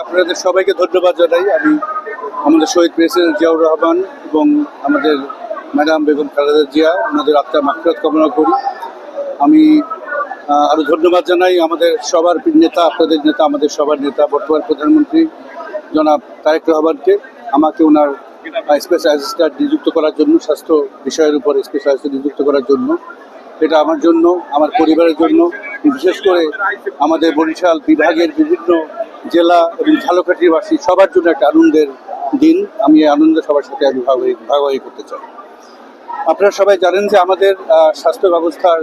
আপনাদের সবাইকে ধন্যবাদ জানাই। আমি আমাদের শহীদ প্রেসিডেন্ট জিয়াউর রহমান এবং আমাদের ম্যাডাম বেগম খালেদা জিয়া ওনাদের আত্মার মাগফিরাত কামনা করি। আমি আরও ধন্যবাদ জানাই আমাদের সবার নেতা, আপনাদের নেতা, আমাদের সবার নেতা বর্তমান প্রধানমন্ত্রী জনাব তারেক রহমানকে আমাকে ওনার স্পেশাল অ্যাসিস্ট্যান্ট নিযুক্ত করার জন্য, স্বাস্থ্য বিষয়ের উপর স্পেশাল অ্যাসিস্ট্যান্ট নিযুক্ত করার জন্য। এটা আমার জন্য, আমার পরিবারের জন্য, বিশেষ করে আমাদের বরিশাল বিভাগের বিভিন্ন জেলা এবং ঝালকাঠিবাসী সবার জন্য একটা আনন্দের দিন। আমি এই আনন্দ সবার সাথে আমি ভাগাভাগি করতে চাই। আপনারা সবাই জানেন যে আমাদের স্বাস্থ্য ব্যবস্থার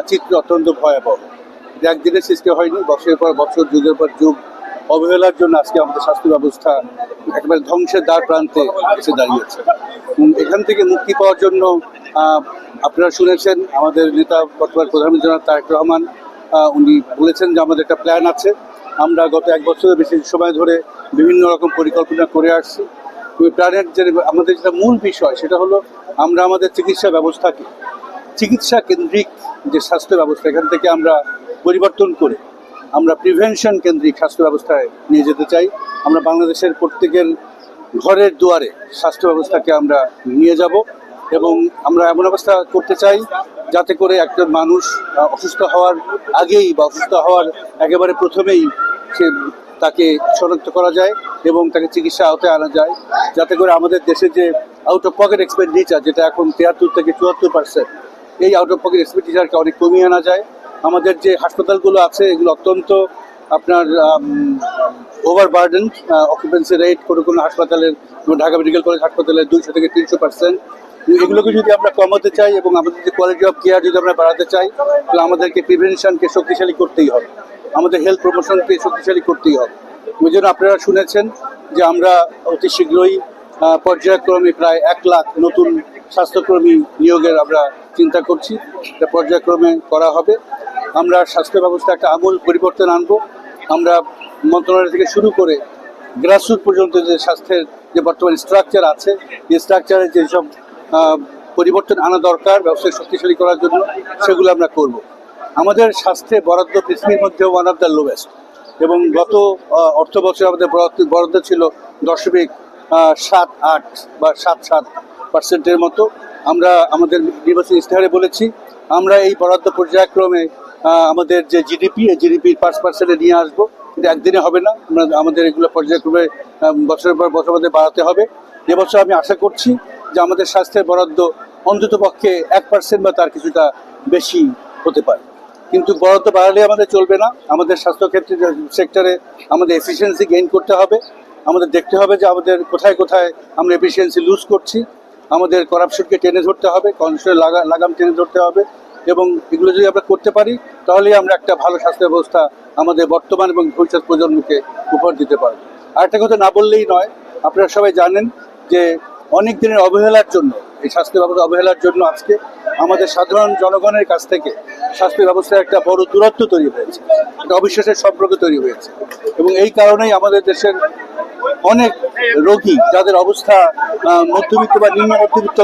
চিত্র অত্যন্ত ভয়াবহ। একদিনের সৃষ্টি হয়নি, বছরের পর বছর, যুগের পর যুগ অবহেলার জন্য আজকে আমাদের স্বাস্থ্য ব্যবস্থা একেবারে ধ্বংসের দ্বার প্রান্তে এসে দাঁড়িয়েছে। এখান থেকে মুক্তি পাওয়ার জন্য আপনারা শুনেছেন আমাদের নেতা বর্তমান প্রধানমন্ত্রী জনাব তারেক রহমান উনি বলেছেন যে আমাদের একটা প্ল্যান আছে। আমরা গত এক বছরের বেশি সময় ধরে বিভিন্ন রকম পরিকল্পনা করে আসছি। ওই প্ল্যানের যে আমাদের যেটা মূল বিষয় সেটা হলো আমরা আমাদের চিকিৎসা ব্যবস্থাকে চিকিৎসা কেন্দ্রিক যে স্বাস্থ্য ব্যবস্থা এখান থেকে আমরা পরিবর্তন করে আমরা প্রিভেনশন কেন্দ্রিক স্বাস্থ্য ব্যবস্থায় নিয়ে যেতে চাই। আমরা বাংলাদেশের প্রত্যেকের ঘরের দুয়ারে স্বাস্থ্য ব্যবস্থাকে আমরা নিয়ে যাব এবং আমরা এমন অবস্থা করতে চাই যাতে করে একজন মানুষ অসুস্থ হওয়ার আগেই বা অসুস্থ হওয়ার একেবারে প্রথমেই তাকে শনাক্ত করা যায় এবং তাকে চিকিৎসা আওতায় আনা যায়, যাতে করে আমাদের দেশে যে আউট অফ পকেট এক্সপেন্ডিচার যেটা এখন 73 থেকে 74%, এই আউট অফ পকেট এক্সপেন্ডিচারকে অনেক কমিয়ে আনা যায়। আমাদের যে হাসপাতালগুলো আছে এগুলো অত্যন্ত আপনার ওভারবার্ডেন, অকুপেন্সি রেট কোনো হাসপাতালের, ঢাকা মেডিকেল কলেজ হাসপাতালের 200 থেকে 300%। এগুলোকে যদি আমরা কমাতে চাই এবং আমাদের যে কোয়ালিটি অফ কেয়ার যদি আমরা বাড়াতে চাই, তাহলে আমাদেরকে প্রিভেনশনকে শক্তিশালী করতেই হবে, আমাদের হেলথ প্রমোশনকে শক্তিশালী করতেই হবে। ওই জন্য আপনারা শুনেছেন যে আমরা অতি শীঘ্রই পর্যায়ক্রমে প্রায় 1 লাখ নতুন স্বাস্থ্যকর্মী নিয়োগের আমরা চিন্তা করছি। এটা পর্যায়ক্রমে করা হবে। আমরা স্বাস্থ্য ব্যবস্থা একটা আমূল পরিবর্তন আনবো। আমরা মন্ত্রণালয় থেকে শুরু করে গ্রাসরুট পর্যন্ত যে স্বাস্থ্যের যে বর্তমান স্ট্রাকচার আছে, এই স্ট্রাকচারে যেসব পরিবর্তন আনা দরকার ব্যবসায় শক্তিশালী করার জন্য, সেগুলো আমরা করব। আমাদের স্বাস্থ্যে বরাদ্দ পৃথিবীর মধ্যে ওয়ান অফ দ্য লোয়েস্ট এবং গত অর্থ বছরে আমাদের বরাদ্দ ছিল 0.78 বা 77% মতো। আমরা আমাদের নির্বাচনী ইশতেহারে বলেছি আমরা এই বরাদ্দ পর্যায়ক্রমে আমাদের যে জিডিপি, এই জিডিপির 5% নিয়ে আসবো। কিন্তু একদিনে হবে না, আমাদের এগুলো পর্যায়ক্রমে বছরের পর বছর মধ্যে বাড়াতে হবে। এবছর আমি আশা করছি যে আমাদের স্বাস্থ্যের বরাদ্দ অন্তত পক্ষে 1% বা তার কিছুটা বেশি হতে পারে। কিন্তু বরাদ্দ বাড়ালে আমাদের চলবে না। আমাদের স্বাস্থ্যক্ষেত্রে সেক্টরে আমাদের এফিসিয়েন্সি গেইন করতে হবে। আমাদের দেখতে হবে যে আমাদের কোথায় কোথায় আমরা এফিসিয়েন্সি লুজ করছি। আমাদের করাপশনকে টেনে ধরতে হবে, করাপশনের লাগাম টেনে ধরতে হবে এবং এগুলো যদি আমরা করতে পারি তাহলেই আমরা একটা ভালো স্বাস্থ্য ব্যবস্থা আমাদের বর্তমান এবং ভবিষ্যৎ প্রজন্মকে উপহার দিতে পারব। আরেকটা কথা না বললেই নয়, আপনারা সবাই জানেন যে অনেক দিনের অবহেলার জন্য, এই স্বাস্থ্য ব্যবস্থা অবহেলার জন্য আজকে আমাদের সাধারণ জনগণের কাছ থেকে স্বাস্থ্য ব্যবস্থায় একটা বড় দূরত্ব তৈরি হয়েছে, একটা অবিশ্বাসের সম্পর্ক তৈরি হয়েছে এবং এই কারণেই আমাদের দেশের অনেক রোগী যাদের অবস্থা মধ্যবিত্ত বা নিম্ন মধ্যবিত্ত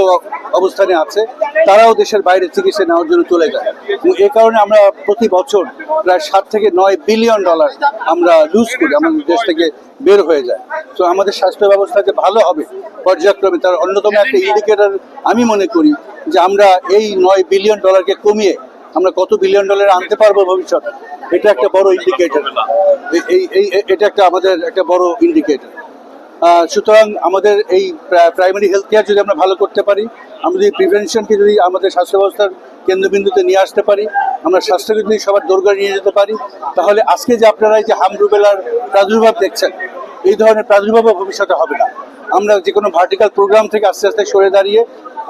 অবস্থানে আছে, তারাও দেশের বাইরে চিকিৎসা নেওয়ার জন্য চলে যায় এবং এ কারণে আমরা প্রতি বছর প্রায় 7 থেকে 9 বিলিয়ন ডলার আমরা লুজ করি, আমাদের দেশ থেকে বের হয়ে যায়। তো আমাদের স্বাস্থ্য ব্যবস্থা যে ভালো হবে পর্যায়ক্রমে, তার অন্যতম একটা ইন্ডিকেটর আমি মনে করি যে আমরা এই 9 বিলিয়ন ডলারকে কমিয়ে আমরা কত বিলিয়ন ডলার আনতে পারবো ভবিষ্যতে, এটা একটা বড় ইন্ডিকেটর। এটা একটা আমাদের একটা বড় ইন্ডিকেটর। সুতরাং আমাদের এই প্রাইমারি হেলথ কেয়ার যদি আমরা ভালো করতে পারি, আমরা যদি প্রিভেনশনকে যদি আমাদের স্বাস্থ্য ব্যবস্থার কেন্দ্রবিন্দুতে নিয়ে আসতে পারি, আমরা স্বাস্থ্যকে যদি সবার দোরগোড়ায় নিয়ে যেতে পারি, তাহলে আজকে যে আপনারা এই যে হামরুবেলার প্রাদুর্ভাব দেখছেন, এই ধরনের প্রাদুর্ভাবও ভবিষ্যতে হবে না। আমরা যে কোনো ভার্টিক্যাল প্রোগ্রাম থেকে আস্তে আস্তে সরে দাঁড়িয়ে,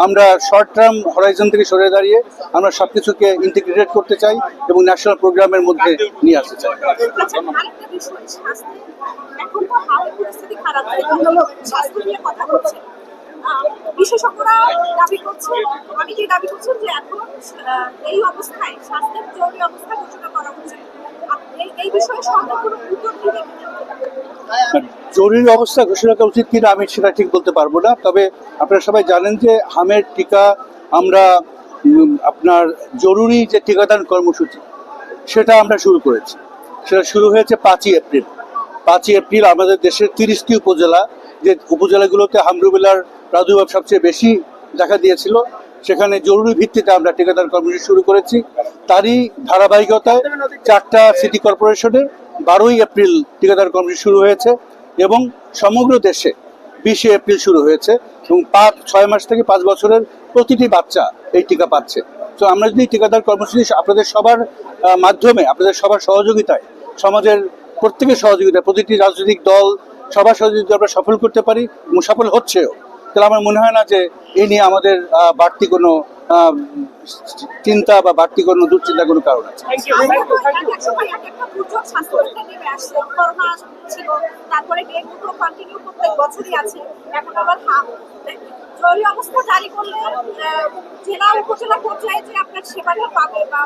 আমরা শর্ট টার্ম হরাইজন থেকে সরে দাঁড়িয়ে আমরা সব কিছুকে ইন্টিগ্রেটেড করতে চাই এবং ন্যাশনাল প্রোগ্রামের মধ্যে নিয়ে আসতে চাই। বিশেষজ্ঞরা দাবি করছেন, অনেকেই দাবি করছেন যে এখন এই অবস্থায় স্বাস্থ্যের জরুরি অবস্থা ঘোষণা করা হচ্ছে। এই বিষয়ে সরকার কোনো উদ্যোগ নিবে কিনা? জরুরি অবস্থা ঘোষণা করা উচিত কিনা আমি সেটা ঠিক বলতে পারবো না। তবে আপনারা সবাই জানেন যে হামের টিকা আমরা আপনার জরুরি যে টিকাদান কর্মসূচি সেটা আমরা শুরু করেছি। সেটা শুরু হয়েছে 5ই এপ্রিল 5ই এপ্রিল আমাদের দেশের 30টি উপজেলা, যে উপজেলাগুলোতে হামরুবেলার প্রাদুর্ভাব সবচেয়ে বেশি দেখা দিয়েছিল, সেখানে জরুরি ভিত্তিতে আমরা টিকাদান কর্মসূচি শুরু করেছি। তারই ধারাবাহিকতায় 4টা সিটি কর্পোরেশনের 12ই এপ্রিল টিকাদান কর্মসূচি শুরু হয়েছে এবং সমগ্র দেশে 20শে এপ্রিল শুরু হয়েছে এবং 6 মাস থেকে 5 বছরের প্রতিটি বাচ্চা এই টিকা পাচ্ছে। তো আমরা যদি টিকাদান কর্মসূচি আপনাদের সবার মাধ্যমে, আপনাদের সবার সহযোগিতায়, সমাজের প্রত্যেকের সহযোগিতায়, প্রতিটি রাজনৈতিক দল সবার সহযোগিতা আমরা সফল করতে পারি এবং সফল হচ্ছেও, তাহলে আমার মনে হয় না যে এই নিয়ে আমাদের বাড়তি কোনো চিন্তা বা বাড়তি কোনো দুশ্চিন্তা কোনো কারণ আছে। আমরা তো এক সময় এক একটা দুর্যোগ স্বাস্থ্যক্ষেত্রে নেমে আসছে, করোনা ছিল, তারপরে ডেঙ্গু তো কন্টিনিউ প্রত্যেক বছরই আছে, এখন আবার জরুরি অবস্থা জারি করলে জেলা উপজেলা পর্যায়ে যে আপনার সেবাটা পাবে বা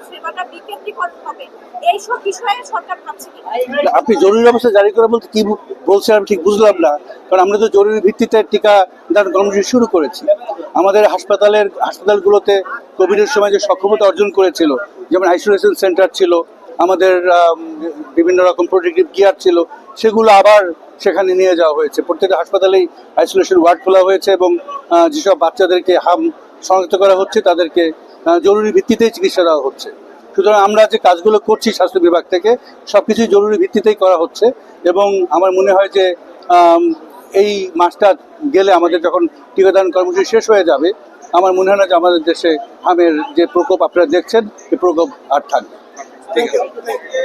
সেবাটা বিকেন্দ্রীকরণ হবে, এইসব বিষয়ে সরকার ভাবছে কিনা? আপনি জরুরি অবস্থা জারি করা বলতে কি বলছেন আমি ঠিক বুঝলাম না, কারণ আমরা তো জরুরি ভিত্তিতে টিকাদান কর্মসূচি শুরু করেছি। আমাদের হাসপাতালগুলোতে কোভিডের সময় যে সক্ষমতা অর্জন করেছিল, যেমন আইসোলেশন সেন্টার ছিল, আমাদের বিভিন্ন রকম প্রোটেক্টিভ গিয়ার ছিল, সেগুলো আবার সেখানে নিয়ে যাওয়া হয়েছে। প্রত্যেকটা হাসপাতালেই আইসোলেশন ওয়ার্ড খোলা হয়েছে এবং যেসব বাচ্চাদেরকে শনাক্ত করা হচ্ছে তাদেরকে জরুরি ভিত্তিতেই চিকিৎসা দেওয়া হচ্ছে। সুতরাং আমরা যে কাজগুলো করছি স্বাস্থ্য বিভাগ থেকে সবকিছুই জরুরি ভিত্তিতেই করা হচ্ছে এবং আমার মনে হয় যে এই মাসটা গেলে, আমাদের যখন টিকাদান কর্মসূচি শেষ হয়ে যাবে, আমার মনে হয় না যে আমাদের দেশে হামের যে প্রকোপ আপনারা দেখছেন, এই প্রকোপ আর থাকবে। ঠিক আছে।